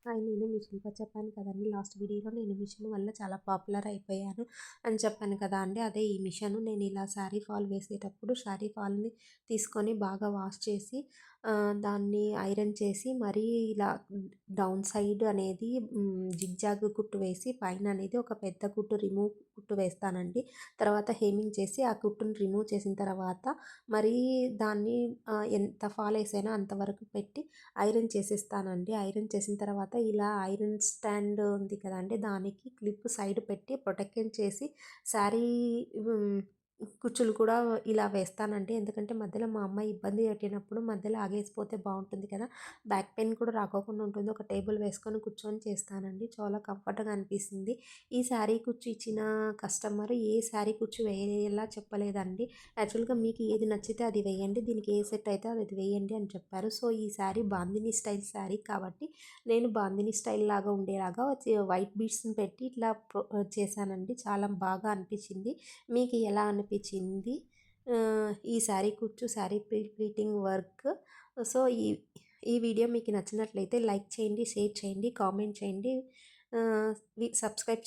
Hi, నేను మీ శిల్ప. చెప్పాను కదండి లాస్ట్ వీడియోలో నేను మిషన్ వల్ల చాలా పాపులర్ అయిపోయాను అని చెప్పాను కదా అండి. అదే ఈ మిషను. నేను ఇలా శారీ ఫాల్ వేసేటప్పుడు శారీ ఫాల్ని తీసుకొని బాగా వాష్ చేసి దాన్ని ఐరన్ చేసి మరీ ఇలా డౌన్ సైడ్ అనేది జిగ్జాగ్ కుట్టు వేసి పైన అనేది ఒక పెద్ద కుట్టు కుట్టు వేస్తానండి. తర్వాత హేమింగ్ చేసి ఆ కుట్టును రిమూవ్ చేసిన తర్వాత మరీ దాన్ని ఎంత ఫాల్ వేసానో అంతవరకు పెట్టి ఐరన్ చేసేస్తానండి. ఐరన్ చేసిన తర్వాత ఇలా ఐరన్ స్టాండ్ ఉంది కదండి, దానికి క్లిప్ సైడ్ పెట్టి ప్రొటెక్షన్ చేసి శారీ కుచ్చులు కూడా ఇలా వేస్తానండి. ఎందుకంటే మధ్యలో మా అమ్మ ఇబ్బంది పెట్టినప్పుడు మధ్యలో ఆగేసిపోతే బాగుంటుంది కదా, బ్యాక్ పెయిన్ కూడా రాకోకుండా ఉంటుంది. ఒక టేబుల్ వేసుకొని కూర్చొని చేస్తానండి. చాలా కంఫర్ట్గా అనిపిస్తుంది. ఈ శారీ కుచ్చు ఇచ్చిన కస్టమర్ ఏ శారీ కుచ్చు వేయేలా చెప్పలేదండి. యాక్చువల్గా మీకు ఏది నచ్చితే అది వేయండి, దీనికి ఏ సెట్ అయితే అది వేయండి అని చెప్పారు. సో ఈ శారీ బాందిని స్టైల్ శారీ కాబట్టి నేను బాందిని స్టైల్ లాగా ఉండేలాగా వైట్ బీడ్స్ని పెట్టి ఇట్లా చేశానండి. చాలా బాగా అనిపించింది. మీకు ఎలా అనిపించింది ఈ శారీ కుచ్చు, శారీ ప్లీటింగ్ వర్క్? సో ఈ వీడియో మీకు నచ్చినట్లయితే లైక్ చేయండి, షేర్ చేయండి, కామెంట్ చేయండి, సబ్స్క్రైబ్ చేయండి.